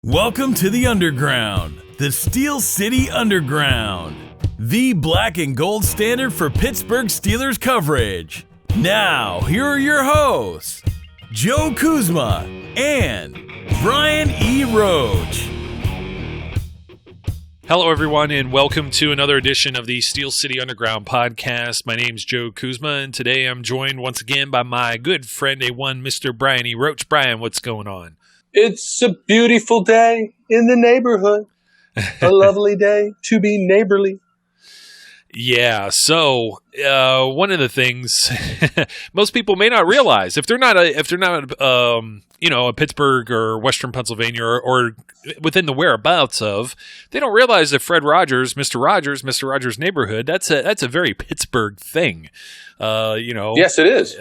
Welcome to the Underground, the Steel City Underground, the black and gold standard for Pittsburgh Steelers coverage. Now, here are your hosts, Joe Kuzma and Brian E. Roach. Hello, everyone, and welcome to another edition of the Steel City Underground podcast. My name's Joe Kuzma, and today I'm joined once again by my good friend, A1, Mr. Brian E. Roach. Brian, what's going on? It's a beautiful day in the neighborhood. A lovely day to be neighborly. Yeah, so one of the things most people may not realize, if they're not a Pittsburgh or Western Pennsylvania or within the whereabouts of, they don't realize that Fred Rogers, Mr. Rogers' neighborhood, that's a very Pittsburgh thing. Yes, it is.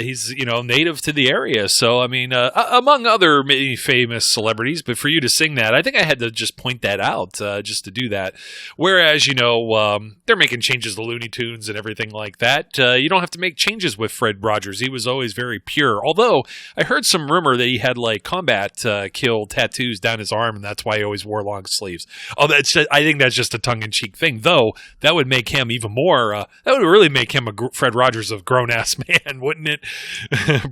He's, native to the area. So, I mean, among other many famous celebrities, but for you to sing that, I think I had to just point that out just to do that. Whereas, they're making changes to Looney Tunes and everything like that. You don't have to make changes with Fred Rogers. He was always very pure. Although I heard some rumor that he had like combat kill tattoos down his arm, and that's why he always wore long sleeves. I think that's just a tongue-in-cheek thing. Though that would make him even more. That would really make him a Fred Rogers of grown-ass man, wouldn't it,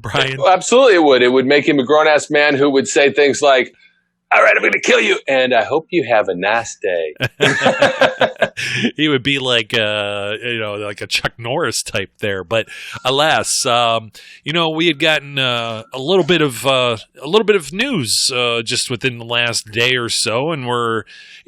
Brian? Well, absolutely it would. It would make him a grown-ass man who would say things like, all right, I'm going to kill you, and I hope you have a nice day. He would be like a Chuck Norris type there. But alas, we had gotten a little bit of news just within the last day or so, and we're,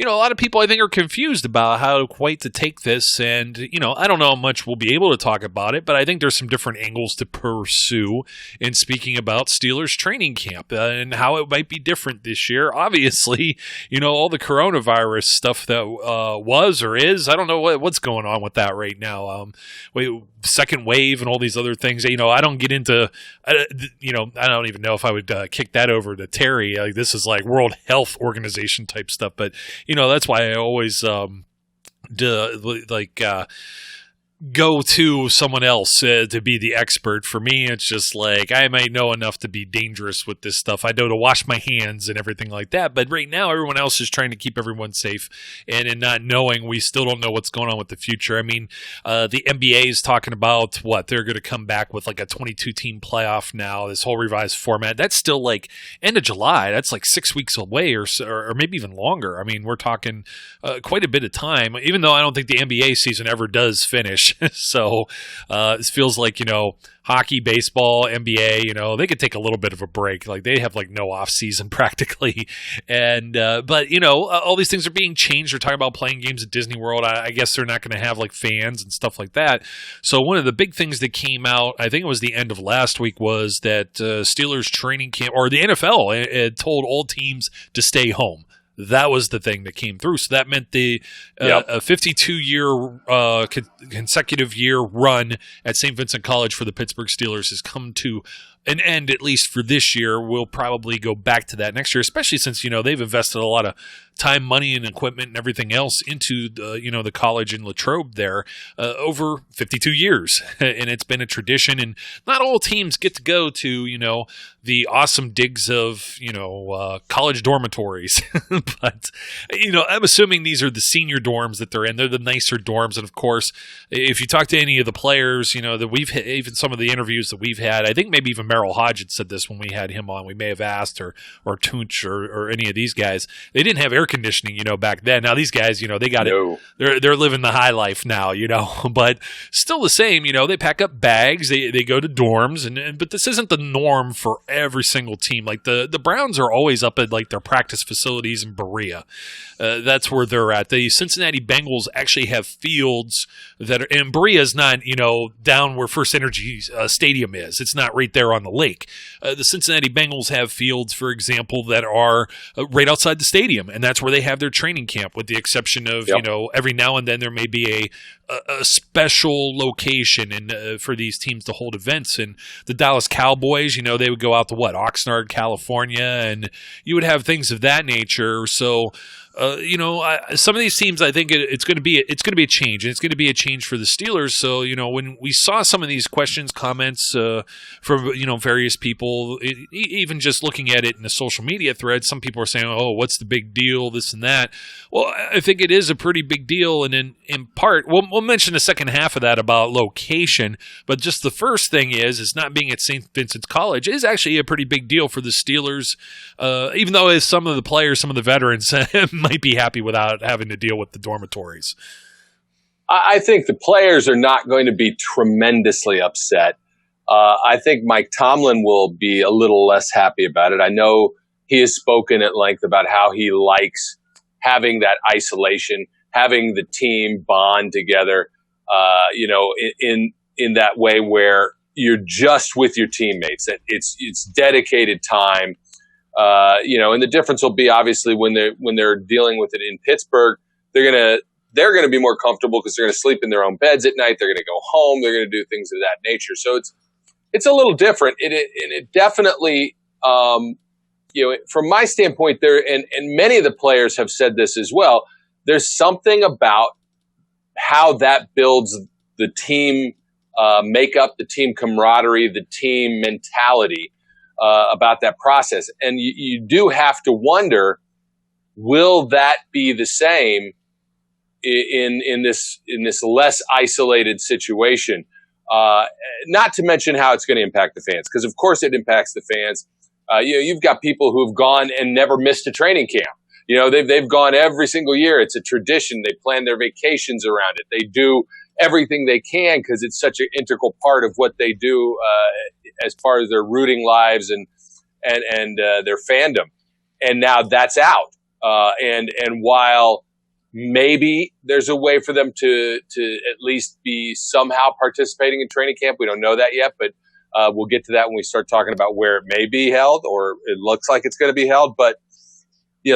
a lot of people I think are confused about how quite to take this. And I don't know how much we'll be able to talk about it, but I think there's some different angles to pursue in speaking about Steelers training camp and how it might be different this year. Obviously, all the coronavirus stuff that was or is, I don't know what's going on with that right now. Second wave and all these other things. I don't get into, I don't even know if I would kick that over to Terry. Like, this is like World Health Organization type stuff. But, that's why I always go to someone else to be the expert. For me, it's just like I might know enough to be dangerous with this stuff. I know to wash my hands and everything like that. But right now, everyone else is trying to keep everyone safe. And in not knowing, we still don't know what's going on with the future. I mean, the NBA is talking about what they're going to come back with, like a 22-team playoff now, this whole revised format. That's still like end of July. That's like 6 weeks away or maybe even longer. I mean, we're talking quite a bit of time, even though I don't think the NBA season ever does finish. So this feels like, hockey, baseball, NBA, they could take a little bit of a break. Like, they have like no off season practically. And, but all these things are being changed. They're talking about playing games at Disney World. I guess they're not going to have like fans and stuff like that. So one of the big things that came out, I think it was the end of last week, was that Steelers training camp, or the NFL had told all teams to stay home. That was the thing that came through. So that meant a 52-year consecutive year run at Saint Vincent College for the Pittsburgh Steelers has come to an end, at least for this year. We'll probably go back to that next year, especially since, they've invested a lot of time, money, and equipment and everything else into the college in Latrobe there over 52 years. And it's been a tradition. And not all teams get to go to, the awesome digs of, college dormitories. But, I'm assuming these are the senior dorms that they're in. They're the nicer dorms. And, of course, if you talk to any of the players, that we've had, even some of the interviews that we've had, I think maybe even Merrill Hodge had said this when we had him on. We may have asked, or Tunch or any of these guys. They didn't have air conditioning, back then. Now these guys, they got it. They're living the high life now, but still the same, they pack up bags, they go to dorms, but this isn't the norm for every single team. Like the Browns are always up at like their practice facilities in Berea. That's where they're at. The Cincinnati Bengals actually have fields that are, and Berea's not, down where First Energy Stadium is. It's not right there on the lake. The Cincinnati Bengals have fields, for example, that are right outside the stadium, and that's where they have their training camp, with the exception of, every now and then there may be a special location and for these teams to hold events. And the Dallas Cowboys, they would go out to Oxnard, California, and you would have things of that nature. So some of these teams, I think it's going to be a change, and it's going to be a change for the Steelers. So, when we saw some of these questions, comments from various people, even just looking at it in the social media thread, some people are saying, "Oh, what's the big deal?" This and that. Well, I think it is a pretty big deal, and in part, we'll mention the second half of that about location. But just the first thing is not being at Saint Vincent College is actually a pretty big deal for the Steelers, even though some of the players, some of the veterans might be happy without having to deal with the dormitories. I think the players are not going to be tremendously upset. I think Mike Tomlin will be a little less happy about it. I know he has spoken at length about how he likes having that isolation, having the team bond together, in that way where you're just with your teammates. It's dedicated time. And the difference will be obviously when they're dealing with it in Pittsburgh, they're gonna be more comfortable because they're gonna sleep in their own beds at night. They're gonna go home. They're gonna do things of that nature. So it's a little different. It definitely, from my standpoint, and many of the players have said this as well. There's something about how that builds the team makeup, the team camaraderie, the team mentality. About that process. And you do have to wonder, will that be the same in this less isolated situation? Not to mention how it's going to impact the fans, because of course it impacts the fans. You've got people who've gone and never missed a training camp. They've gone every single year. It's a tradition. They plan their vacations around it. They do everything they can because it's such an integral part of what they do as far as their rooting lives and their fandom. And now that's out. And while maybe there's a way for them to at least be somehow participating in training camp, we don't know that yet, but we'll get to that when we start talking about where it may be held, or it looks like it's going to be held. But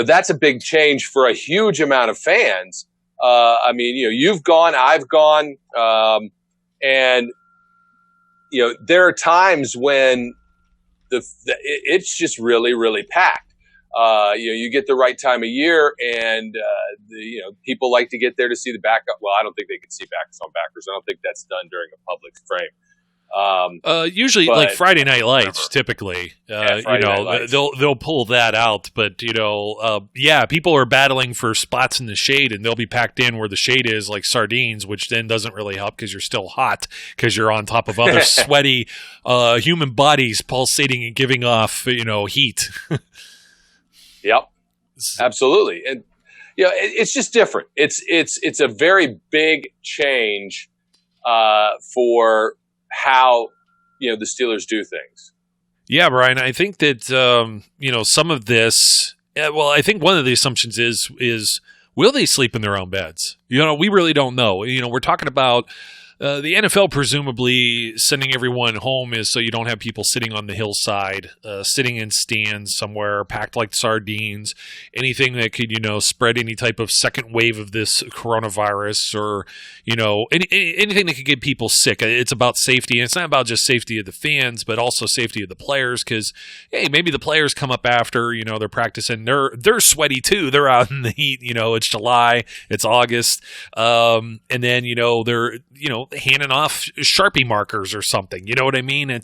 that's a big change for a huge amount of fans. You've gone, I've gone, and there are times when it's just really, really packed. You get the right time of year, and people like to get there to see the backup. Well, I don't think they can see backups on backers. I don't think that's done during a public frame. Usually like Friday Night Lights, typically, Friday Night Lights. they'll pull that out, but people are battling for spots in the shade, and they'll be packed in where the shade is like sardines, which then doesn't really help because you're still hot because you're on top of other sweaty, human bodies pulsating and giving off, heat. Yep, absolutely. And, it's just different. It's a very big change, for how the Steelers do things. Yeah, Brian, I think that some of this. I think one of the assumptions is will they sleep in their own beds? We really don't know. We're talking about the NFL presumably sending everyone home is so you don't have people sitting on the hillside, sitting in stands somewhere, packed like sardines, anything that could, spread any type of second wave of this coronavirus or, anything that could get people sick. It's about safety. And it's not about just safety of the fans, but also safety of the players because, hey, maybe the players come up after, they're practicing. They're sweaty too. They're out in the heat. It's July, it's August. And then, they're, handing off Sharpie markers or something. You know what I mean?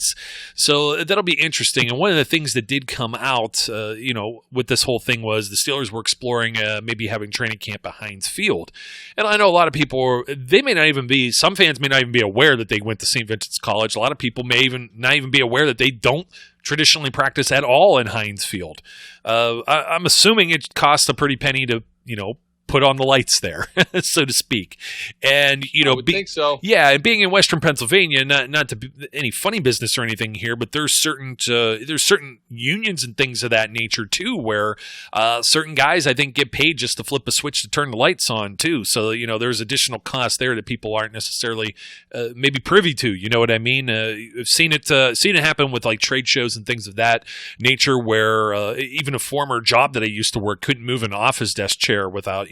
So that'll be interesting. And one of the things that did come out, with this whole thing was the Steelers were exploring maybe having training camp at Heinz Field. And I know a lot of people, some fans may not even be aware that they went to Saint Vincent College. A lot of people may even not even be aware that they don't traditionally practice at all in Heinz Field. I'm assuming it costs a pretty penny to, put on the lights there, so to speak. And, I would think so. Yeah, and being in Western Pennsylvania, not to be any funny business or anything here, but there's certain unions and things of that nature too, where certain guys I think get paid just to flip a switch to turn the lights on too. So there's additional costs there that people aren't necessarily maybe privy to. You know what I mean? I've seen it happen with like trade shows and things of that nature, where even a former job that I used to work couldn't move an office desk chair without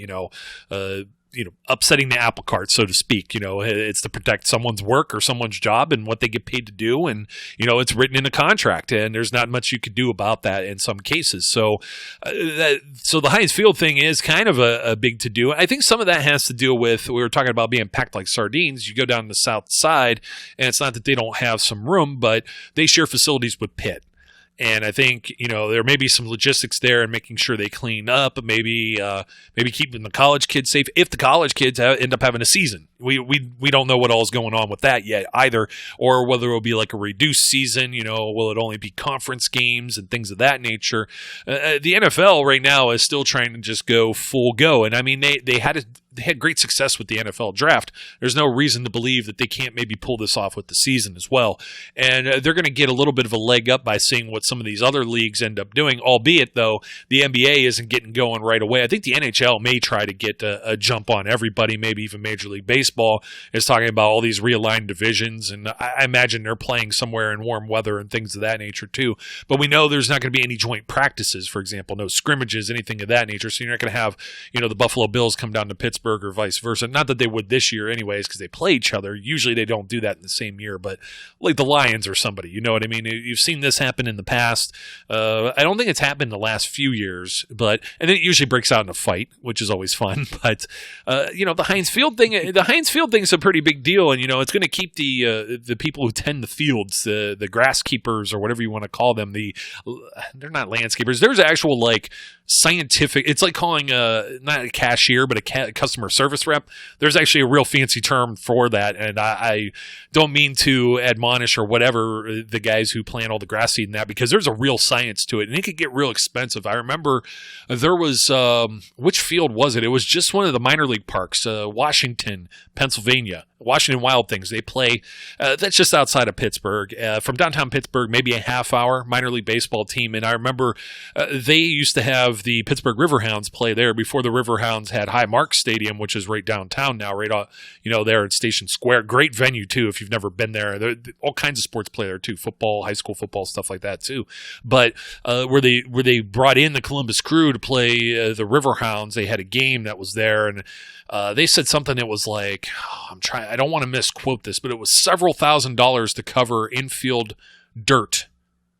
upsetting the apple cart, so to speak. It's to protect someone's work or someone's job and what they get paid to do. And, it's written in a contract, and there's not much you could do about that in some cases. So the Heinz Field thing is kind of a big to-do. I think some of that has to do with, we were talking about being packed like sardines. You go down the south side, and it's not that they don't have some room, but they share facilities with Pitt. And I think, there may be some logistics there and making sure they clean up, maybe keeping the college kids safe if the college kids end up having a season. We don't know what all is going on with that yet either, or whether it will be like a reduced season. Will it only be conference games and things of that nature? The NFL right now is still trying to just go full go. And I mean, they had great success with the NFL draft. There's no reason to believe that they can't maybe pull this off with the season as well. And they're going to get a little bit of a leg up by seeing what some of these other leagues end up doing, albeit, though, the NBA isn't getting going right away. I think the NHL may try to get a jump on everybody, maybe even Major League Baseball is talking about all these realigned divisions, and I imagine they're playing somewhere in warm weather and things of that nature too. But we know there's not going to be any joint practices, for example, no scrimmages, anything of that nature, so you're not going to have, the Buffalo Bills come down to Pittsburgh or vice versa. Not that they would this year anyways, because they play each other. Usually they don't do that in the same year, but like the Lions or somebody, you know what I mean? You've seen this happen in the past. I don't think it's happened in the last few years, and then it usually breaks out in a fight, which is always fun. But the Heinz Field thing is a pretty big deal, and it's going to keep the people who tend the fields, the grass keepers or whatever you want to call them. They're not landscapers. There's actual scientific. It's like calling not a cashier but a customer service rep. There's actually a real fancy term for that, and I don't mean to admonish or whatever the guys who plant all the grass seed and that, because there's a real science to it, and it could get real expensive. I remember there was which field was it? It was just one of the minor league parks, Washington, Pennsylvania. Washington Wild Things. They play, that's just outside of Pittsburgh. From downtown Pittsburgh, maybe a half hour, minor league baseball team. And I remember they used to have the Pittsburgh Riverhounds play there before the Riverhounds had Highmark Stadium, which is right downtown now, right there at Station Square. Great venue, too, if you've never been there. All kinds of sports play there, too. Football, high school football, stuff like that, too. But where they brought in the Columbus Crew to play the Riverhounds, they had a game that was there, and they said something that was like, I don't want to misquote this, but it was several $1,000s to cover infield dirt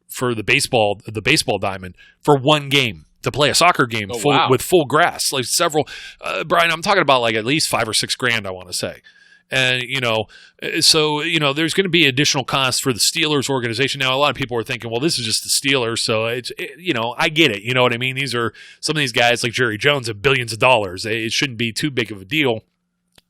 for the baseball diamond for one game, to play a soccer game with full grass, like several. Brian, I'm talking about like at least $5 or $6 grand, I want to say. And, so, there's going to be additional costs for the Steelers organization. Now, a lot of people are thinking, well, this is just the Steelers. So, I get it. You know what I mean? Some of these guys like Jerry Jones have billions of dollars. It shouldn't be too big of a deal.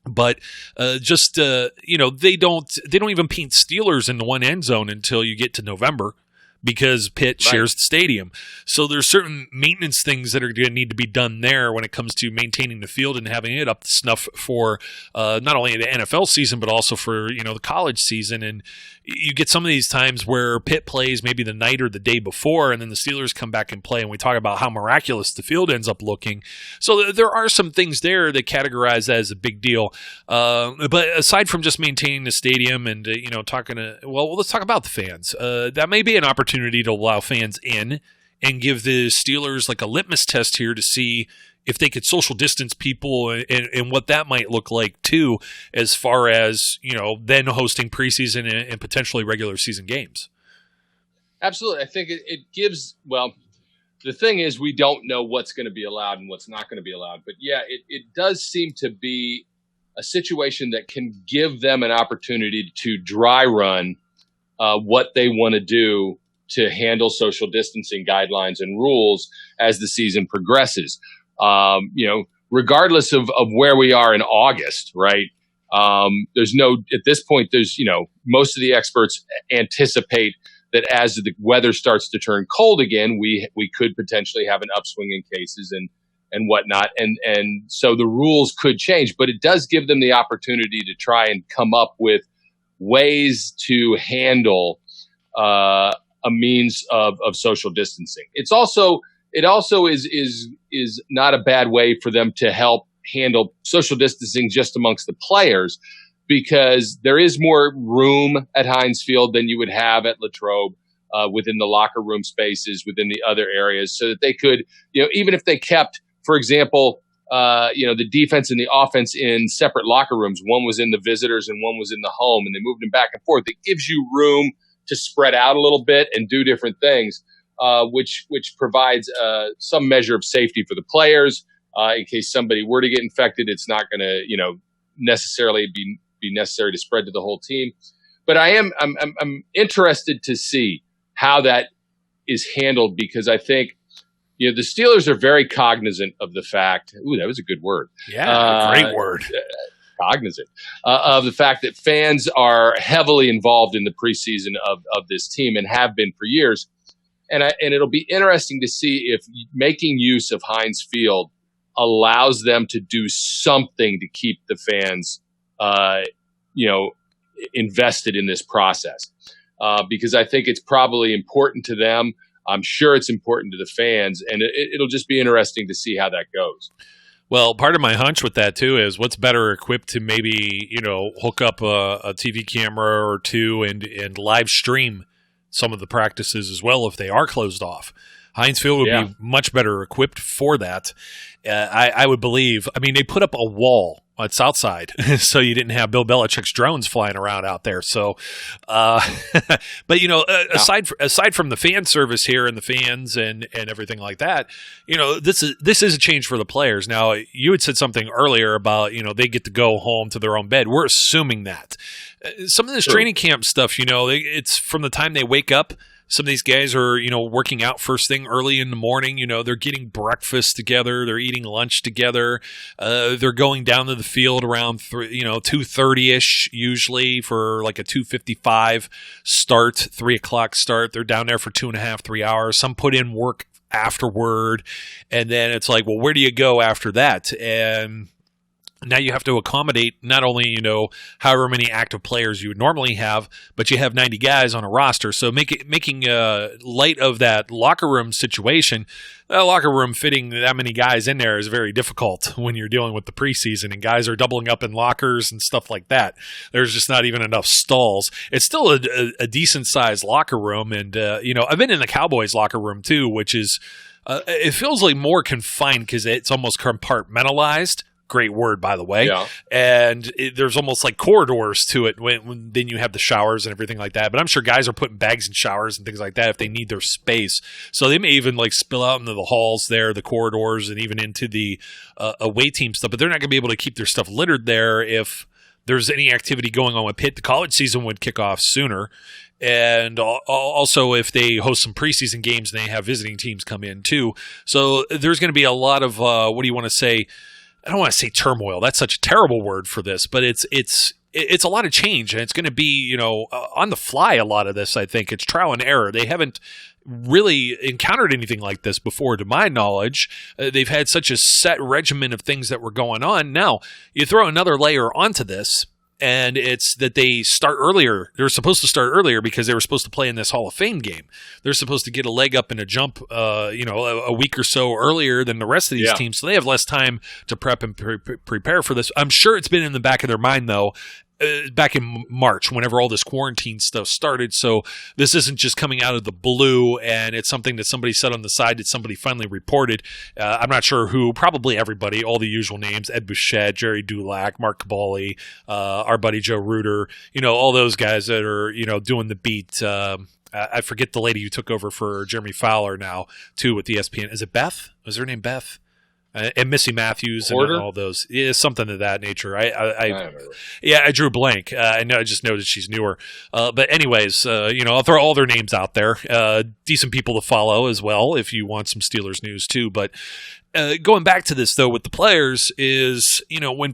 But they don't even paint Steelers in the one end zone until you get to November, because Pitt shares the stadium. So there's certain maintenance things that are going to need to be done there when it comes to maintaining the field and having it up to snuff for not only the NFL season, but also for, the college season. And you get some of these times where Pitt plays maybe the night or the day before, and then the Steelers come back and play, and we talk about how miraculous the field ends up looking. So there are some things there that categorize that as a big deal. But aside from just maintaining the stadium and, let's talk about the fans. That may be an opportunity to allow fans in and give the Steelers like a litmus test here to see if they could social distance people and what that might look like too, as far as, then hosting preseason and potentially regular season games. Absolutely. I think it gives, the thing is, we don't know what's going to be allowed and what's not going to be allowed. But yeah, it does seem to be a situation that can give them an opportunity to dry run what they want to do to handle social distancing guidelines and rules as the season progresses. Regardless of where we are in August, right? At this point, most of the experts anticipate that as the weather starts to turn cold again, we could potentially have an upswing in cases and whatnot. And so the rules could change, but it does give them the opportunity to try and come up with ways to handle a means of social distancing. It also is not a bad way for them to help handle social distancing just amongst the players, because there is more room at Heinz Field than you would have at Latrobe within the locker room spaces, within the other areas, so that they could, even if they kept, for example, the defense and the offense in separate locker rooms. One was in the visitors and one was in the home, and they moved them back and forth. It gives you room to spread out a little bit and do different things, which provides some measure of safety for the players. In case somebody were to get infected, it's not going to, necessarily be necessary to spread to the whole team. But I'm interested to see how that is handled, because I think, the Steelers are very cognizant of the fact. Ooh, that was a good word. Yeah, great word. Cognizant of the fact that fans are heavily involved in the preseason of this team and have been for years. And it'll be interesting to see if making use of Heinz Field allows them to do something to keep the fans, invested in this process. Because I think it's probably important to them. I'm sure it's important to the fans, and it'll just be interesting to see how that goes. Well, part of my hunch with that, too, is what's better equipped to maybe, hook up a TV camera or two and live stream some of the practices as well if they are closed off. Heinz Field would be much better equipped for that. I would believe. I mean, they put up a wall on Southside, so you didn't have Bill Belichick's drones flying around out there. So, but aside from the fan service here and the fans and everything like that, this is a change for the players. Now, you had said something earlier about they get to go home to their own bed. We're assuming that some of this training camp stuff, it's from the time they wake up. Some of these guys are, working out first thing early in the morning. They're getting breakfast together. They're eating lunch together. They're going down to the field around 2:30ish usually for like a 2:55 start, 3 o'clock start. They're down there for 2.5, 3 hours. Some put in work afterward, and then it's like, well, where do you go after that? And now you have to accommodate not only, however many active players you would normally have, but you have 90 guys on a roster. So making light of that locker room situation, that locker room fitting that many guys in there is very difficult when you're dealing with the preseason and guys are doubling up in lockers and stuff like that. There's just not even enough stalls. It's still a decent sized locker room. And, I've been in the Cowboys locker room too, which is, it feels like more confined because it's almost compartmentalized. Great word, by the way. Yeah. And there's almost like corridors to it when then you have the showers and everything like that. But I'm sure guys are putting bags in showers and things like that if they need their space. So they may even like spill out into the halls there, the corridors, and even into the away team stuff. But they're not going to be able to keep their stuff littered there if there's any activity going on with Pitt. The college season would kick off sooner. And also if they host some preseason games and they have visiting teams come in too. So there's going to be a lot of, what do you want to say? I don't want to say turmoil. That's such a terrible word for this, but it's a lot of change, and it's going to be, on the fly. A lot of this, I think, it's trial and error. They haven't really encountered anything like this before, to my knowledge. They've had such a set regimen of things that were going on. Now you throw another layer onto this. And it's that they start earlier. They're supposed to start earlier because they were supposed to play in this Hall of Fame game. They're supposed to get a leg up and a jump, a week or so earlier than the rest of these teams. So they have less time to prep and prepare for this. I'm sure it's been in the back of their mind, though, back in March, whenever all this quarantine stuff started. So this isn't just coming out of the blue, and it's something that somebody said on the side that somebody finally reported. I'm not sure who, probably everybody, all the usual names, Ed Bouchette, Jerry Dulac, Mark Cabali, our buddy Joe Reuter, all those guys that are, doing the beat. I forget the lady who took over for Jeremy Fowler now, too, with ESPN. Is it Beth? Was her name Beth? And Missy Matthews Porter? And all those. Yeah, something of that nature. I drew a blank. I just noticed she's newer. But anyways, I'll throw all their names out there. Decent people to follow as well if you want some Steelers news too. But going back to this, though, with the players is, when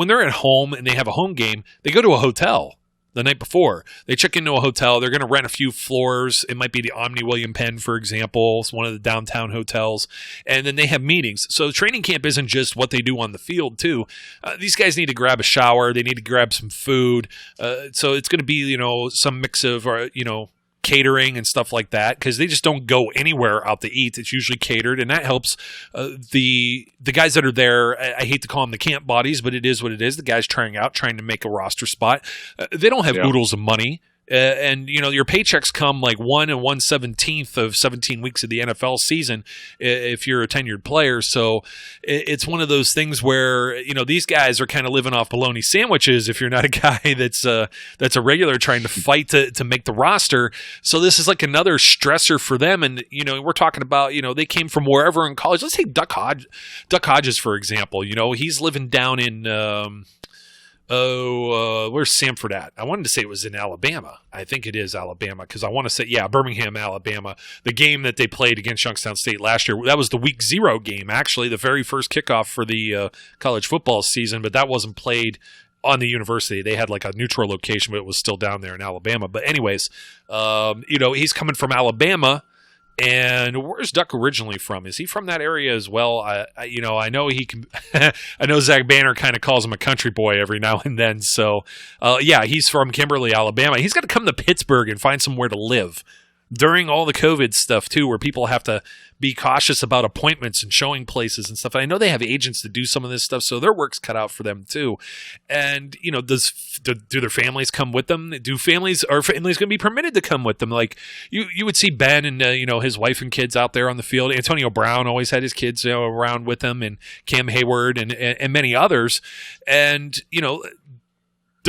they're at home and they have a home game, they go to a hotel the night before. They check into a hotel. They're going to rent a few floors. It might be the Omni William Penn, for example. It's one of the downtown hotels. And then they have meetings. So training camp isn't just what they do on the field, too. These guys need to grab a shower. They need to grab some food. So it's going to be, some mix of, catering and stuff like that, because they just don't go anywhere out to eat. It's usually catered, and that helps the guys that are there. I hate to call them the camp bodies, but it is what it is. The guys trying to make a roster spot. They don't have oodles of money. And your paychecks come like 1 1/17 of 17 weeks of the NFL season if you're a tenured player. So it's one of those things where these guys are kind of living off bologna sandwiches if you're not a guy that's a regular trying to fight to make the roster. So this is like another stressor for them. And we're talking about they came from wherever in college. Let's take Duck Hodges for example. He's living down in where's Samford at? I wanted to say it was in Alabama. I think it is Alabama because I want to say, Birmingham, Alabama. The game that they played against Youngstown State last year, that was the week 0 game, actually, the very first kickoff for the college football season, but that wasn't played on the university. They had like a neutral location, but it was still down there in Alabama. But anyways, he's coming from Alabama. And where's Duck originally from? Is he from that area as well? I know he can. I know Zach Banner kind of calls him a country boy every now and then. So, he's from Kimberly, Alabama. He's got to come to Pittsburgh and find somewhere to live during all the COVID stuff too, where people have to be cautious about appointments and showing places and stuff. And I know they have agents to do some of this stuff, so their work's cut out for them too. And do their families come with them? Are families going to be permitted to come with them? Like you would see Ben and his wife and kids out there on the field. Antonio Brown always had his kids around with him, and Cam Hayward and many others. And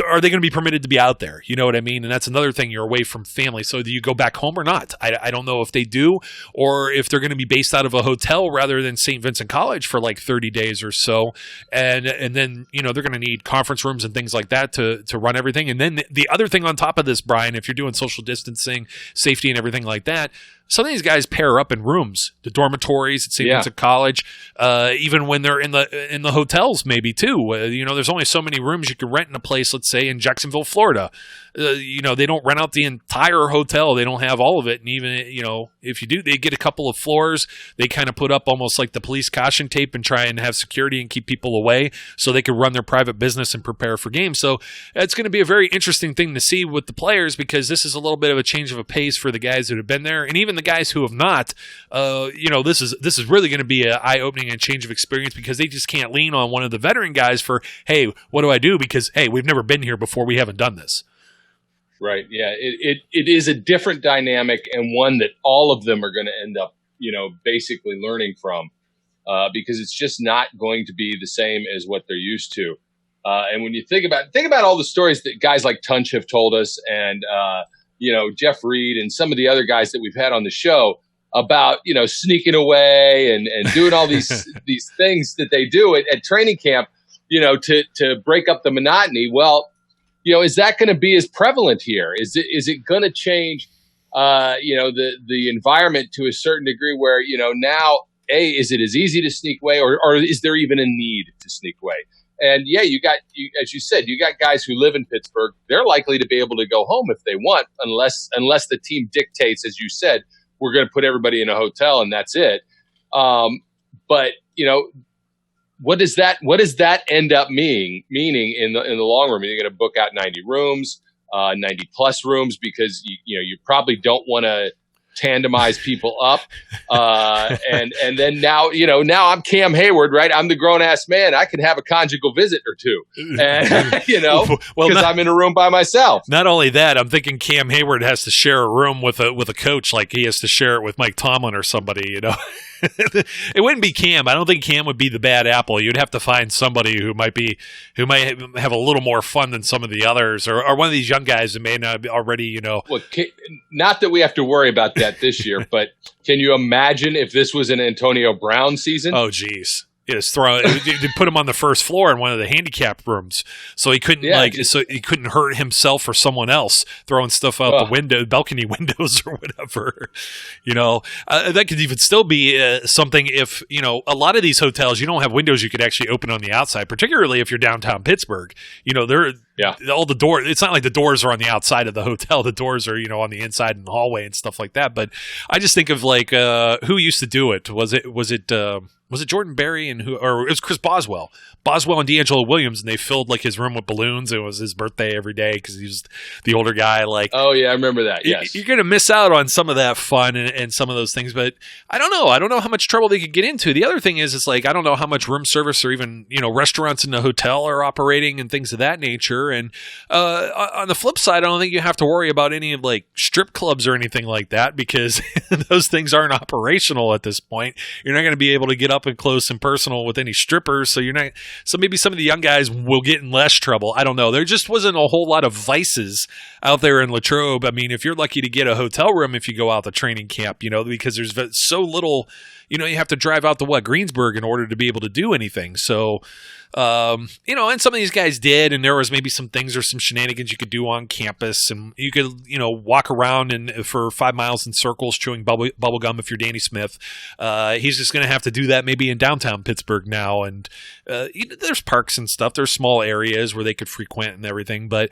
are they going to be permitted to be out there? You know what I mean? And that's another thing. You're away from family. So do you go back home or not? I don't know if they do, or if they're going to be based out of a hotel rather than Saint Vincent College for like 30 days or so. And then, they're going to need conference rooms and things like that to run everything. And then the other thing on top of this, Brian, if you're doing social distancing, safety and everything like that, some of these guys pair up in rooms, the dormitories at Saint Vincent College, even when they're in the hotels, maybe too. There's only so many rooms you can rent in a place. Let's say in Jacksonville, Florida. They don't rent out the entire hotel. They don't have all of it. And even if you do, they get a couple of floors. They kind of put up almost like the police caution tape and try and have security and keep people away so they can run their private business and prepare for games. So it's going to be a very interesting thing to see with the players, because this is a little bit of a change of a pace for the guys that have been there, and even the guys who have not. This is really going to be an eye-opening and change of experience, because they just can't lean on one of the veteran guys for, hey, what do I do? Because, hey, we've never been here before. We haven't done this. Right. Yeah. It is a different dynamic, and one that all of them are going to end up, basically learning from, because it's just not going to be the same as what they're used to. And when you think about all the stories that guys like Tunch have told us, and Jeff Reed and some of the other guys that we've had on the show about sneaking away and doing all these these things that they do at training camp, to break up the monotony. Well, is that going to be as prevalent here? Is it going to change, the environment to a certain degree where, now, is it as easy to sneak away, or is there even a need to sneak away? And as you said, you got guys who live in Pittsburgh. They're likely to be able to go home if they want, unless the team dictates, as you said, we're going to put everybody in a hotel and that's it. But what does that end up meaning in the long run? You're going to book out 90 rooms, 90 plus rooms, because you probably don't want to tandemize people up. And then now I'm Cam Hayward, right? I'm the grown ass man. I can have a conjugal visit or two, and, because I'm in a room by myself. Not only that, I'm thinking Cam Hayward has to share a room with a coach, like he has to share it with Mike Tomlin or somebody, It wouldn't be Cam. I don't think Cam would be the bad apple. You'd have to find somebody who might have a little more fun than some of the others, or one of these young guys that may not be already, Well, not that we have to worry about that this year, but can you imagine if this was an Antonio Brown season? Oh, geez. Just you put him on the first floor in one of the handicap rooms, so he couldn't he couldn't hurt himself or someone else throwing stuff out the window, balcony windows or whatever. That could even still be something if a lot of these hotels, you don't have windows you could actually open on the outside, particularly if you're downtown Pittsburgh. All the doors. It's not like the doors are on the outside of the hotel. The doors are on the inside in the hallway and stuff like that. But I just think of like who used to do it? Was it Jordan Berry or it was Chris Boswell and D'Angelo Williams, and they filled like his room with balloons. It was his birthday every day because he was the older guy. Like, oh yeah, I remember that. Yes, you're going to miss out on some of that fun and some of those things. But I don't know. I don't know how much trouble they could get into. The other thing is, it's like I don't know how much room service or even restaurants in the hotel are operating and things of that nature. year. And on the flip side, I don't think you have to worry about any of like strip clubs or anything like that, because those things aren't operational at this point. You're not going to be able to get up and close and personal with any strippers. So maybe some of the young guys will get in less trouble. I don't know. There just wasn't a whole lot of vices out there in Latrobe. I mean, if you're lucky to get a hotel room if you go out to training camp, because there's so little, you have to drive out to Greensburg in order to be able to do anything. So, and some of these guys did, and there was maybe some things or some shenanigans you could do on campus, and you could, walk around for 5 miles in circles chewing bubble gum if you're Danny Smith. He's just going to have to do that maybe in downtown Pittsburgh now. And there's parks and stuff. There's small areas where they could frequent and everything. But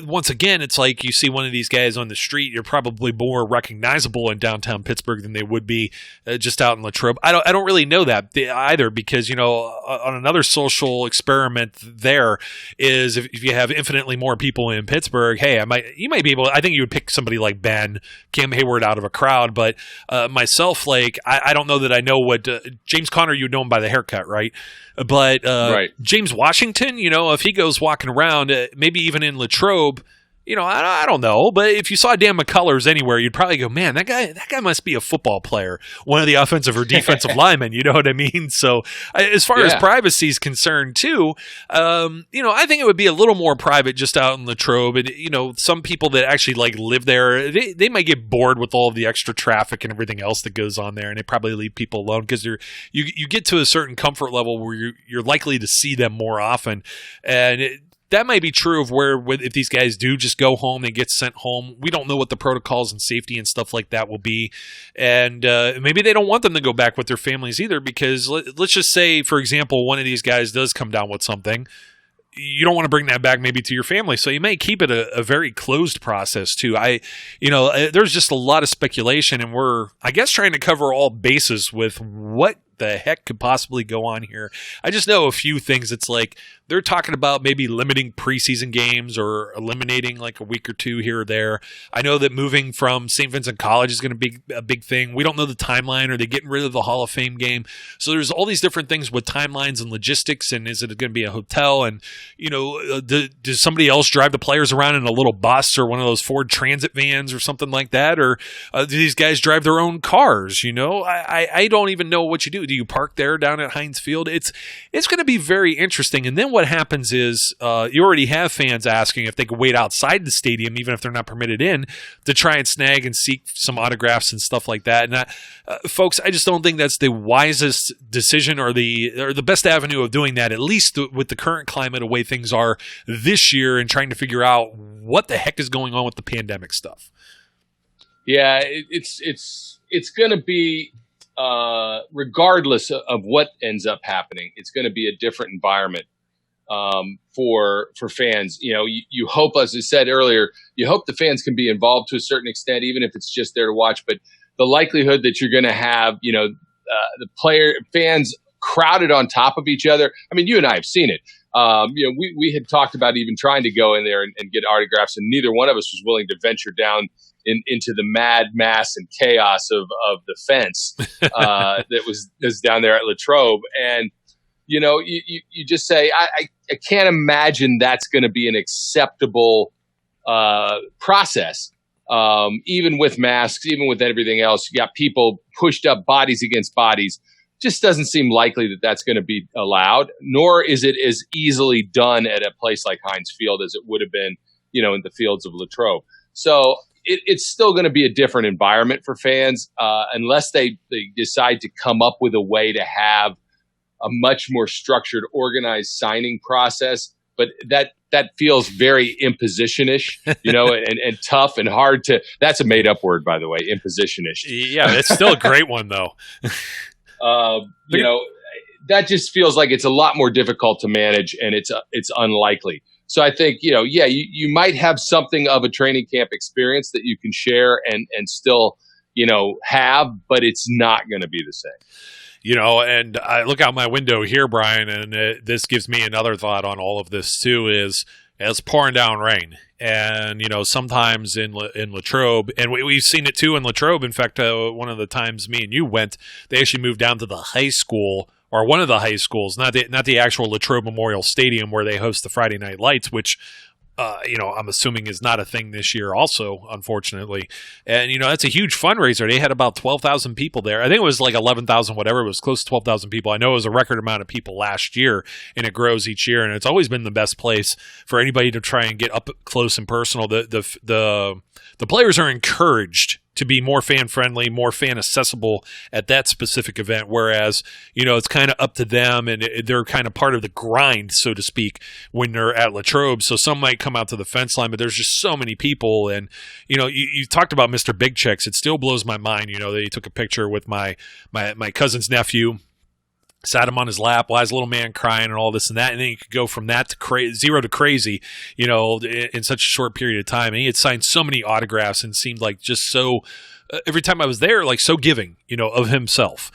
once again, it's like you see one of these guys on the street, you're probably more recognizable in downtown Pittsburgh than they would be just out in Latrobe. I don't really know that either, because, on another social experiment there is if you have infinitely more people in Pittsburgh, hey, you might be able to, I think you would pick somebody like Ben, Cam Hayward out of a crowd, but myself, like, I don't know that I know what James Conner, you know him by the haircut, right? But right. James Washington, if he goes walking around, maybe even in Latrobe, I don't know, but if you saw Dan McCullers anywhere, you'd probably go, man, that guy must be a football player, one of the offensive or defensive linemen, you know what I mean? So as far as privacy is concerned too, I think it would be a little more private just out in Latrobe. And, some people that actually like live there, they might get bored with all of the extra traffic and everything else that goes on there, and they probably leave people alone because you get to a certain comfort level where you're likely to see them more often. And that might be true of if these guys do just go home, they get sent home. We don't know what the protocols and safety and stuff like that will be. And maybe they don't want them to go back with their families either, because let's just say, for example, one of these guys does come down with something. You don't want to bring that back maybe to your family. So you may keep it a very closed process too. There's just a lot of speculation, and we're, I guess, trying to cover all bases with what the heck could possibly go on here. I just know a few things. It's like they're talking about maybe limiting preseason games or eliminating like a week or two here or there. I know that moving from Saint Vincent College is going to be a big thing. We don't know the timeline. Are they getting rid of the Hall of Fame game? So there's all these different things with timelines and logistics, and is it going to be a hotel? And, does somebody else drive the players around in a little bus or one of those Ford Transit vans or something like that? Or do these guys drive their own cars? I don't even know what you do. Do you park there down at Heinz Field? It's going to be very interesting. And then what happens is you already have fans asking if they could wait outside the stadium, even if they're not permitted in, to try and snag and seek some autographs and stuff like that. And folks, I just don't think that's the wisest decision or the best avenue of doing that, at least with the current climate of way things are this year and trying to figure out what the heck is going on with the pandemic stuff. Yeah, it's going to be, regardless of what ends up happening, it's going to be a different environment for fans. You hope, as I said earlier, you hope the fans can be involved to a certain extent, even if it's just there to watch. But the likelihood that you're going to have, the fans crowded on top of each other. I mean, you and I have seen it. We had talked about even trying to go in there and get autographs, and neither one of us was willing to venture down into the mad mass and chaos of the fence that was down there at Latrobe. And you just say, I can't imagine that's going to be an acceptable process. Even with masks, even with everything else, you got people pushed up, bodies against bodies. Just doesn't seem likely that that's going to be allowed, nor is it as easily done at a place like Heinz Field as it would have been, in the fields of Latrobe. So it's still going to be a different environment for fans unless they decide to come up with a way to have a much more structured, organized signing process. But that feels very imposition-ish, and tough and hard to. That's a made-up word, by the way, imposition-ish. Yeah, it's still a great one, though. That just feels like it's a lot more difficult to manage, and it's unlikely. So I think, you might have something of a training camp experience that you can share and still, have, but it's not going to be the same. And I look out my window here, Brian, and this gives me another thought on all of this too, is it's pouring down rain. And, sometimes in Latrobe, and we've seen it too in Latrobe. In fact, one of the times me and you went, they actually moved down to the high school or one of the high schools, not the actual Latrobe Memorial Stadium where they host the Friday Night Lights, which I'm assuming is not a thing this year also, unfortunately. And, that's a huge fundraiser. They had about 12,000 people there. I think it was like 11,000, whatever. It was close to 12,000 people. I know it was a record amount of people last year, and it grows each year. And it's always been the best place for anybody to try and get up close and personal. The players are encouraged to be more fan-friendly, more fan-accessible at that specific event, whereas, it's kind of up to them, and they're kind of part of the grind, so to speak, when they're at Latrobe. So some might come out to the fence line, but there's just so many people. And, you talked about Mr. Big Checks. It still blows my mind, that he took a picture with my cousin's nephew, sat him on his lap, why is the little man crying and all this and that, and then you could go from that to zero to crazy, in such a short period of time. And he had signed so many autographs and seemed like just so, every time I was there, like so giving, of himself.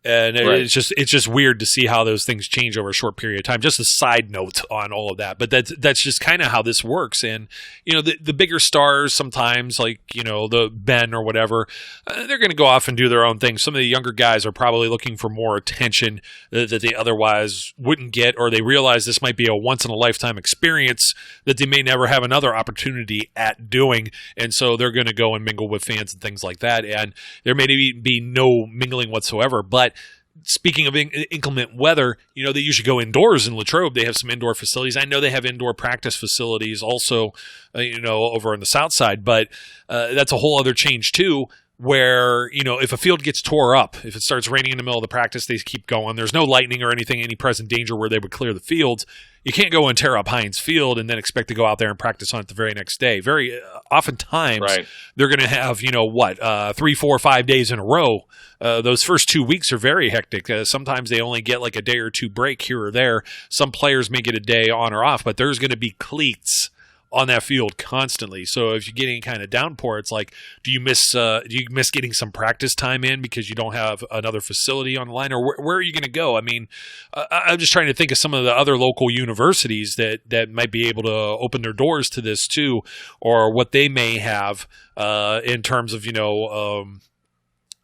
And Right. it's just weird to see how those things change over a short period of time. Just a side note on all of that, but that's just kind of how this works. And the bigger stars sometimes, like the Ben or whatever, they're going to go off and do their own thing. Some of the younger guys are probably looking for more attention that they otherwise wouldn't get, or they realize this might be a once in a lifetime experience that they may never have another opportunity at doing, and so they're going to go and mingle with fans and things like that. And there may be no mingling whatsoever, but speaking of inclement weather, they usually go indoors in Latrobe. They have some indoor facilities. I know they have indoor practice facilities also, over on the south side, but that's a whole other change too, where, if a field gets tore up, if it starts raining in the middle of the practice, they keep going. There's no lightning or anything, any present danger where they would clear the fields. You can't go and tear up Heinz Field and then expect to go out there and practice on it the very next day. Very oftentimes, Right. they're going to have, 3, 4, 5 days in a row. Those first 2 weeks are very hectic. Sometimes they only get like a day or two break here or there. Some players may get a day on or off, but there's going to be cleats on that field constantly. So if you get any kind of downpour, it's like, do you miss getting some practice time in because you don't have another facility on the line, or where are you going to go? I mean, I'm just trying to think of some of the other local universities that might be able to open their doors to this too, or what they may have in terms of,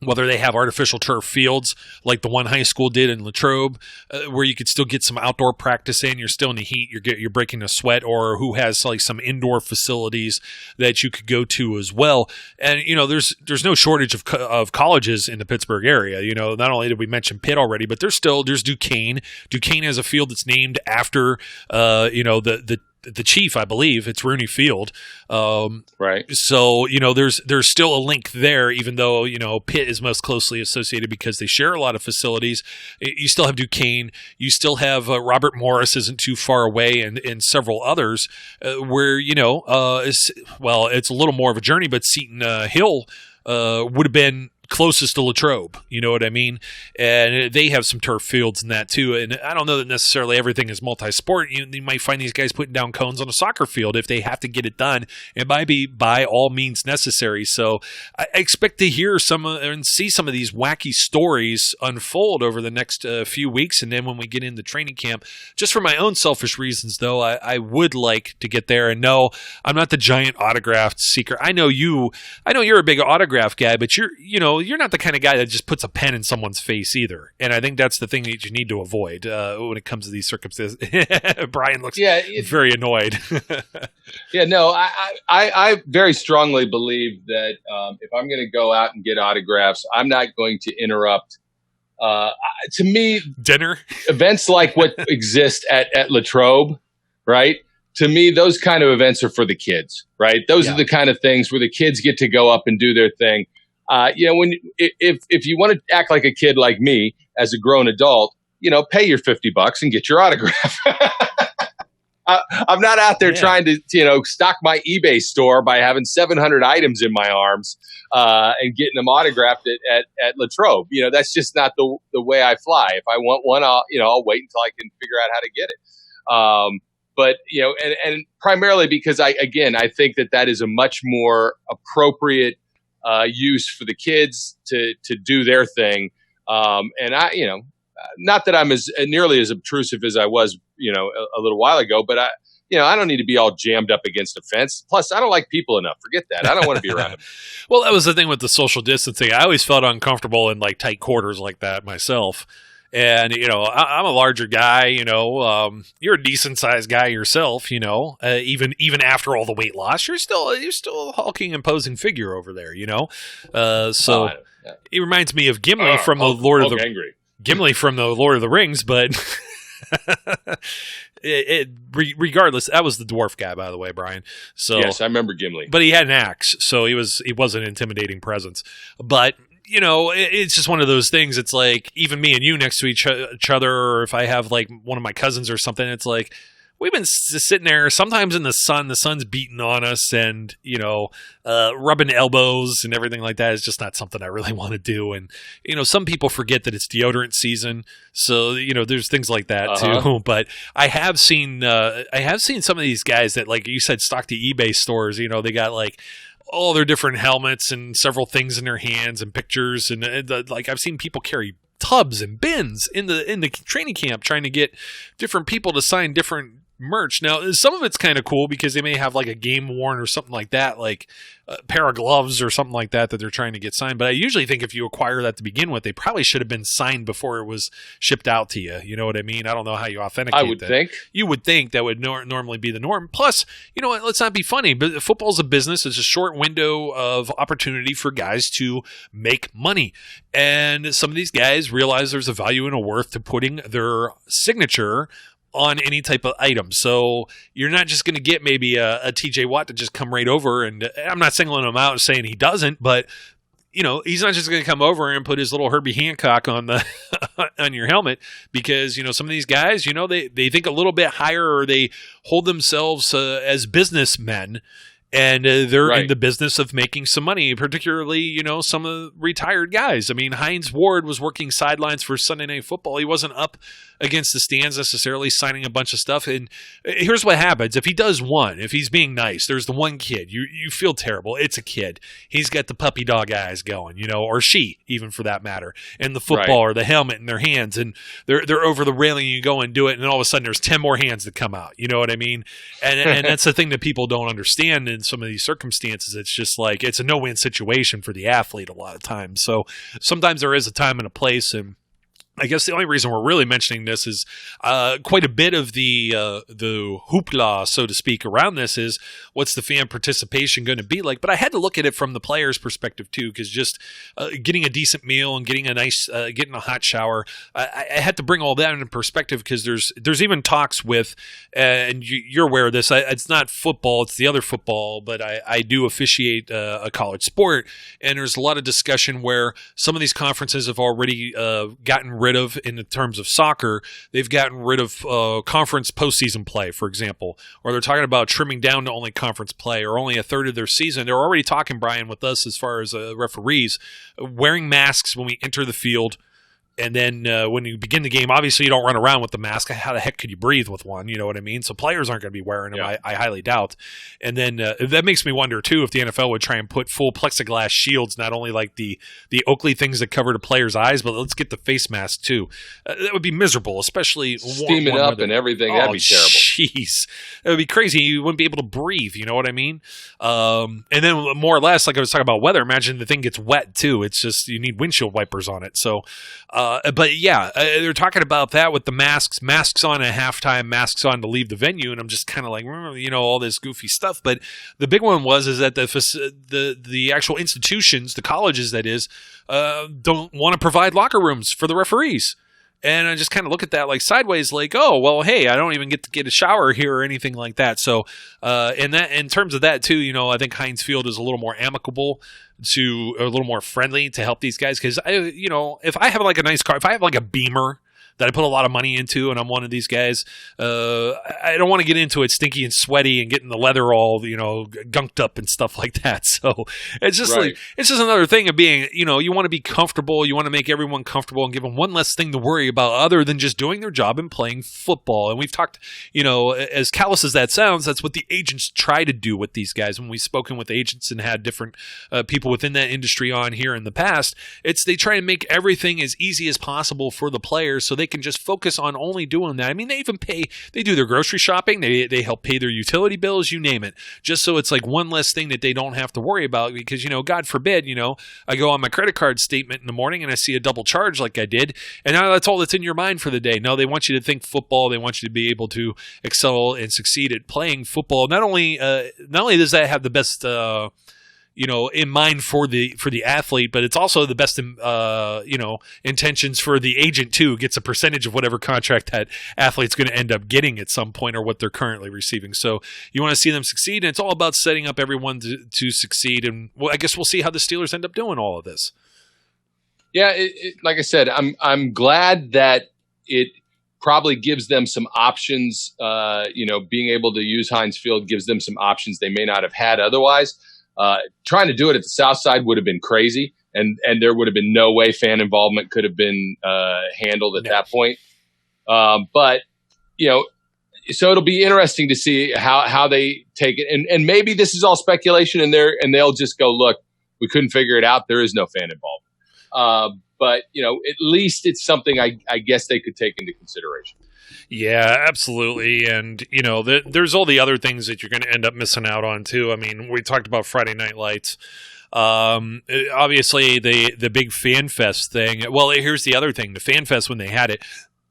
whether they have artificial turf fields like the one high school did in Latrobe, where you could still get some outdoor practice in. You're still in the heat. You're breaking a sweat, or who has like some indoor facilities that you could go to as well. And there's no shortage of colleges in the Pittsburgh area. Not only did we mention Pitt already, but there's Duquesne. Duquesne has a field that's named after the chief, I believe. It's Rooney Field. Right. So, there's still a link there, even though, Pitt is most closely associated because they share a lot of facilities. You still have Duquesne. You still have Robert Morris isn't too far away, and several others where, it's a little more of a journey, but Seton Hill would have been closest to Latrobe, you know what I mean? And they have some turf fields and that too. And I don't know that necessarily everything is multi-sport. You might find these guys putting down cones on a soccer field if they have to get it done. It might be by all means necessary. So I expect to hear and see some of these wacky stories unfold over the next few weeks. And then when we get into training camp, just for my own selfish reasons, though, I would like to get there. And no, I'm not the giant autograph seeker. I know you're a big autograph guy, but you're not the kind of guy that just puts a pen in someone's face either. And I think that's the thing that you need to avoid when it comes to these circumstances. Brian looks very annoyed. Yeah, no, I very strongly believe that if I'm going to go out and get autographs, I'm not going to interrupt. To me, dinner events like what exist at Latrobe, right? To me, those kind of events are for the kids, right? Those are the kind of things where the kids get to go up and do their thing. If you want to act like a kid like me as a grown adult, pay your $50 and get your autograph. I'm not out there trying to, stock my eBay store by having 700 items in my arms and getting them autographed at Latrobe. That's just not the way I fly. If I want one, I'll wait until I can figure out how to get it. But and primarily because I think that is a much more appropriate use for the kids to do their thing. And I, not that I'm nearly as obtrusive as I was, a little while ago, but I don't need to be all jammed up against a fence. Plus, I don't like people enough. Forget that. I don't want to be around them. Well, that was the thing with the social distancing. I always felt uncomfortable in like tight quarters like that myself. And, I'm a larger guy, you're a decent sized guy yourself, even after all the weight loss, you're still a hulking, imposing figure over there, so it reminds me of Gimli from the Lord of the Rings, but regardless, that was the dwarf guy, by the way, Brian. So yes, I remember Gimli, but he had an axe, so he was an intimidating presence. But it's just one of those things. It's like even me and you next to each other, or if I have like one of my cousins or something, it's like we've been sitting there sometimes in the sun's beating on us, and rubbing elbows and everything like that is just not something I really want to do. And some people forget that it's deodorant season, so there's things like that too. But I have seen some of these guys that, like you said, stock the eBay stores. They got like all their different helmets and several things in their hands and pictures, and like I've seen people carry tubs and bins in the training camp trying to get different people to sign different merch. Now, some of it's kind of cool because they may have like a game worn or something like that, like a pair of gloves or something like that they're trying to get signed. But I usually think if you acquire that to begin with, they probably should have been signed before it was shipped out to you. You know what I mean? I don't know how you authenticate that. I would think. You would think that would normally be the norm. Plus, what? Let's not be funny, but football's a business. It's a short window of opportunity for guys to make money. And some of these guys realize there's a value and a worth to putting their signature on any type of item. So you're not just going to get maybe a TJ Watt to just come right over, and I'm not singling him out and saying he doesn't, but he's not just going to come over and put his little Herbie Hancock on the on your helmet, because some of these guys, they think a little bit higher, or they hold themselves as businessmen. And they're in the business of making some money, particularly, some of the retired guys. I mean, Heinz Ward was working sidelines for Sunday Night Football. He wasn't up against the stands necessarily signing a bunch of stuff. And here's what happens. If he does if he's being nice, there's the one kid. You feel terrible. It's a kid. He's got the puppy dog eyes going, or she, even for that matter, and the football or the helmet in their hands. And they're over the railing, you go and do it, and then all of a sudden there's 10 more hands that come out. You know what I mean? And that's the thing that people don't understand in some of these circumstances. It's just like it's a no-win situation for the athlete a lot of times. So sometimes there is a time and a place, and I guess the only reason we're really mentioning this is quite a bit of the hoopla, so to speak, around this is what's the fan participation going to be like. But I had to look at it from the player's perspective too, because just getting a decent meal and getting getting a hot shower, I had to bring all that into perspective, because there's even talks with, and you're aware of this. It's not football; it's the other football, but I do officiate a college sport, and there's a lot of discussion where some of these conferences have already gotten rid of, in the terms of soccer, they've gotten rid of conference postseason play, for example, or they're talking about trimming down to only conference play or only a third of their season. They're already talking, Brian, with us as far as referees, wearing masks when we enter the field. And then when you begin the game, obviously you don't run around with the mask. How the heck could you breathe with one? You know what I mean? So players aren't going to be wearing them, I highly doubt. And then that makes me wonder, too, if the NFL would try and put full plexiglass shields, not only like the Oakley things that cover the player's eyes, but let's get the face mask, too. That would be miserable, especially steam it up weather. And everything. That'd be terrible. Jeez. That would be crazy. You wouldn't be able to breathe. You know what I mean? And then more or less, like I was talking about weather, imagine the thing gets wet, too. It's just you need windshield wipers on it. So but yeah, they're talking about that with the masks on at halftime, masks on to leave the venue, and I'm just kind of like, all this goofy stuff. But the big one is that the actual institutions, the colleges that is, don't want to provide locker rooms for the referees. And I just kind of look at that like sideways, like, oh, well, hey, I don't even get to get a shower here or anything like that. So in terms of that, too, I think Heinz Field is a little more amicable to, or a little more friendly to help these guys. Because, if I have like a nice car, if I have like a Beamer that I put a lot of money into, and I'm one of these guys, I don't want to get into it stinky and sweaty and getting the leather all, gunked up and stuff like that. So it's just it's just another thing of being, you want to be comfortable. You want to make everyone comfortable and give them one less thing to worry about other than just doing their job and playing football. And we've talked, as callous as that sounds, that's what the agents try to do with these guys. When we've spoken with agents and had different people within that industry on here in the past, they try to make everything as easy as possible for the players, so they they can just focus on only doing that. I mean, they do their grocery shopping, they help pay their utility bills, you name it, just so it's like one less thing that they don't have to worry about because, God forbid, I go on my credit card statement in the morning and I see a double charge like I did, and now that's all that's in your mind for the day. No, they want you to think football. They want you to be able to excel and succeed at playing football. Not only does that have the best in mind for the athlete, but it's also the best, intentions for the agent too. Gets a percentage of whatever contract that athlete's going to end up getting at some point or what they're currently receiving. So you want to see them succeed, and it's all about setting up everyone to succeed. And I guess we'll see how the Steelers end up doing all of this. Yeah, like I said, I'm glad that it probably gives them some options. Being able to use Heinz Field gives them some options they may not have had otherwise. Trying to do it at the South Side would have been crazy, and there would have been no way fan involvement could have been handled at that point. So it'll be interesting to see how they take it, and maybe this is all speculation, and they'll just go, look, we couldn't figure it out. There is no fan involvement. But at least it's something I guess they could take into consideration. Yeah, absolutely. And, there's all the other things that you're going to end up missing out on, too. I mean, we talked about Friday Night Lights. Obviously, the big Fan Fest thing. Well, here's the other thing. The Fan Fest, when they had it,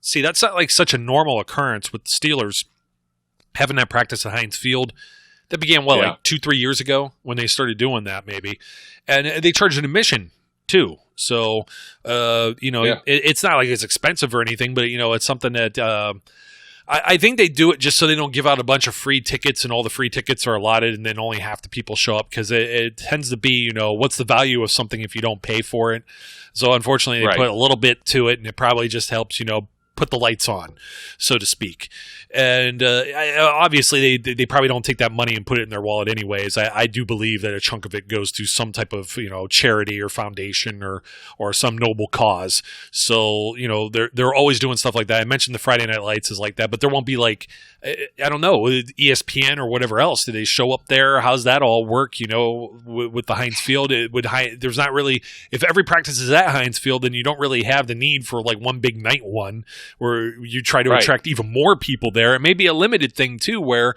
see, that's not like such a normal occurrence with the Steelers having that practice at Heinz Field. That began, like 2-3 years ago when they started doing that, maybe. And they charged an admission, too. So, it's not like it's expensive or anything, but, it's something that I think they do it just so they don't give out a bunch of free tickets and all the free tickets are allotted and then only half the people show up because it tends to be, what's the value of something if you don't pay for it? So, unfortunately, they put a little bit to it and it probably just helps, put the lights on, so to speak. And obviously, they probably don't take that money and put it in their wallet anyways. I do believe that a chunk of it goes to some type of charity or foundation or some noble cause. So they're always doing stuff like that. I mentioned the Friday Night Lights is like that, but there won't be like I don't know, ESPN or whatever else. Do they show up there? How's that all work? With the Heinz Field, there's not really. If every practice is at Heinz Field, then you don't really have the need for like one big night one where you try to attract even more people there. It may be a limited thing too, where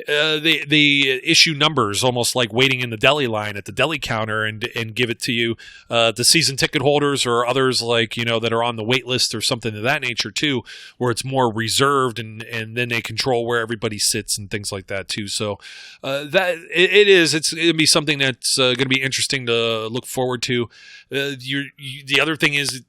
they issue numbers almost like waiting in the deli line at the deli counter and give it to you, the season ticket holders or others like that are on the wait list or something of that nature too, where it's more reserved and then they control where everybody sits and things like that too. So it's going to be something that's going to be interesting to look forward to. The other thing is,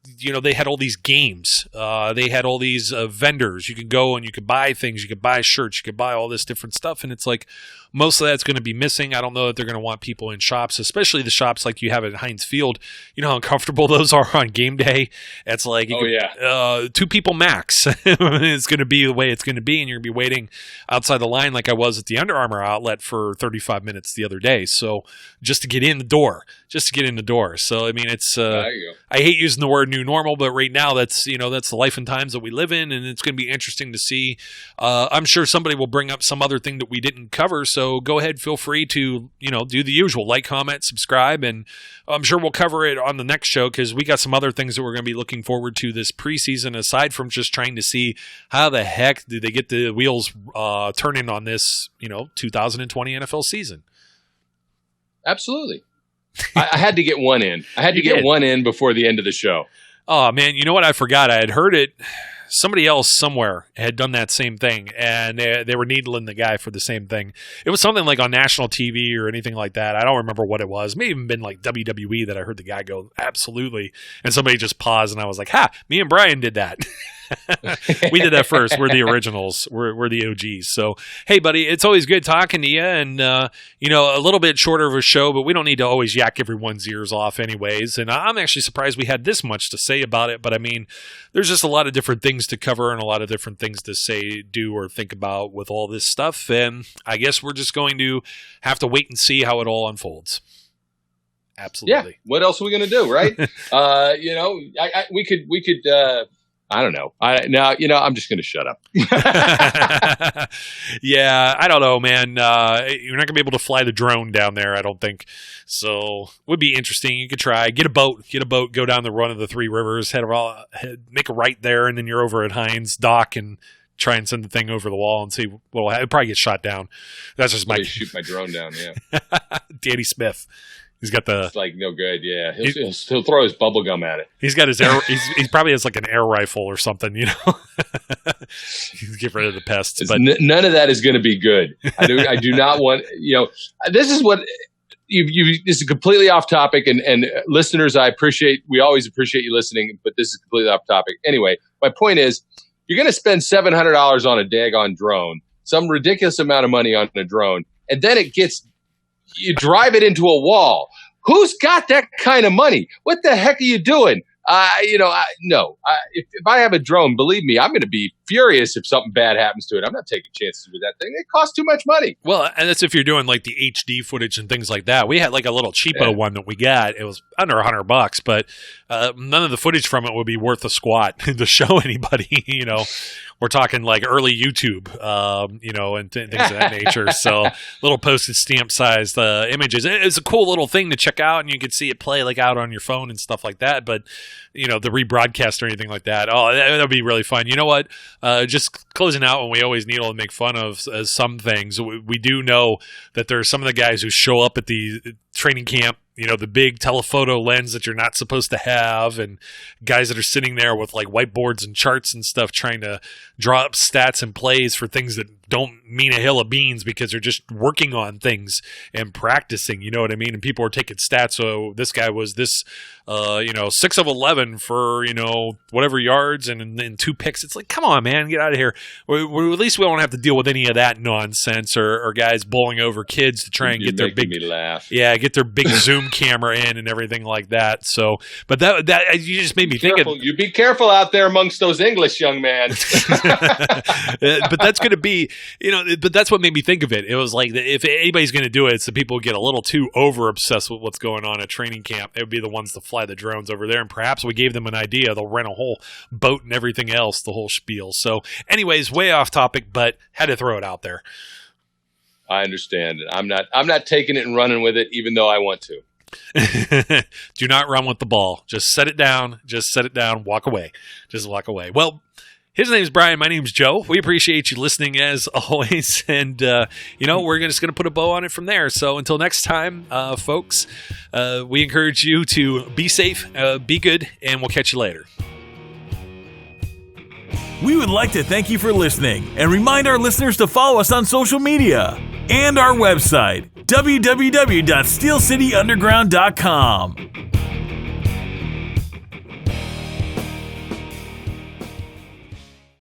they had all these games. They had all these vendors. You can go and you can buy things. You can buy shirts. You can buy all this different stuff. And it's like most of that's going to be missing. I don't know that they're going to want people in shops, especially the shops like you have at Heinz Field. You know how uncomfortable those are on game day? It's like 2 people max. It's going to be the way it's going to be, and you're going to be waiting outside the line like I was at the Under Armour outlet for 35 minutes the other day. So just to get in the door. So, I mean, it's I hate using the word new normal, but right now that's the life and times that we live in, and it's going to be interesting to see. I'm sure somebody will bring up some other thing that we didn't cover, so go ahead, feel free to do the usual, like, comment, subscribe, and I'm sure we'll cover it on the next show because we got some other things that we're going to be looking forward to this preseason aside from just trying to see how the heck do they get the wheels turning on this 2020 NFL season. Absolutely. I had to get one in. Get one in before the end of the show. Oh, man. You know what? I forgot. I had heard it. Somebody else somewhere had done that same thing, and they were needling the guy for the same thing. It was something like on national TV or anything like that. I don't remember what it was. It may have even been like WWE that I heard the guy go, absolutely. And somebody just paused, and I was like, me and Brian did that. We did that first. We're the originals. We're the OGs. So, hey, buddy, it's always good talking to you. And, a little bit shorter of a show, but we don't need to always yak everyone's ears off anyways. And I'm actually surprised we had this much to say about it. But, I mean, there's just a lot of different things to cover and a lot of different things to say, do, or think about with all this stuff. And I guess we're just going to have to wait and see how it all unfolds. Absolutely. Yeah. What else are we going to do, right? We could I don't know. I'm just going to shut up. Yeah, I don't know, man. You're not going to be able to fly the drone down there, I don't think. So it would be interesting. You could try. Get a boat, go down the run of the Three Rivers, make a right there, and then you're over at Heinz Dock and try and send the thing over the wall and see what'll happen. It'll probably get shot down. That's just shoot my drone down, yeah. Danny Smith. He's got it's like no good, yeah. He'll throw his bubble gum at it. He's got his air. He probably has like an air rifle or something, you know. Get rid of the pests. But none of that is going to be good. I do not want. This is what this is completely off topic, and listeners, we always appreciate you listening, but this is completely off topic. Anyway, my point is, you're going to spend $700 on a daggone drone, some ridiculous amount of money on a drone, and then you drive it into a wall. Who's got that kind of money? What the heck are you doing? No. If I have a drone, believe me, I'm going to be furious if something bad happens to it. I'm not taking chances with that thing. It costs too much money. Well, and that's if you're doing like the HD footage and things like that. We had like a little cheapo one that we got. It was under $100, but none of the footage from it would be worth a squat to show anybody. We're talking like early YouTube, and things of that nature. So little postage stamp sized images. It's a cool little thing to check out, and you can see it play like out on your phone and stuff like that. But the rebroadcast or anything like that, that'd be really fun. You know what? Just closing out when we always needle and make fun of some things. We do know that there are some of the guys who show up at the training camp, the big telephoto lens that you're not supposed to have, and guys that are sitting there with like whiteboards and charts and stuff trying to draw up stats and plays for things that don't mean a hill of beans because they're just working on things and practicing, you know what I mean? And people are taking stats. So this guy was this, 6 of 11 for, whatever yards and 2 picks. It's like, come on, man, get out of here. At least we don't have to deal with any of that nonsense or guys bowling over kids to try and get their big, me laugh. Yeah, get their big Zoom camera in and everything like that. So, but that you just made me think. You be careful out there amongst those English young men. But that's going to be, but that's what made me think of it. It was like, if anybody's going to do it, it's the people who get a little too over obsessed with what's going on at training camp. It would be the ones to fly the drones over there, and perhaps we gave them an idea. They'll rent a whole boat and everything else, the whole spiel. So, anyways, way off topic, but had to throw it out there. I understand. I'm not taking it and running with it, even though I want to. Do not run with the ball. Just set it down. Walk away. Just walk away. Well, his name's Brian. My name's Joe. We appreciate you listening as always. And, we're just going to put a bow on it from there. So until next time, folks, we encourage you to be safe, be good, and we'll catch you later. We would like to thank you for listening and remind our listeners to follow us on social media and our website, www.steelcityunderground.com.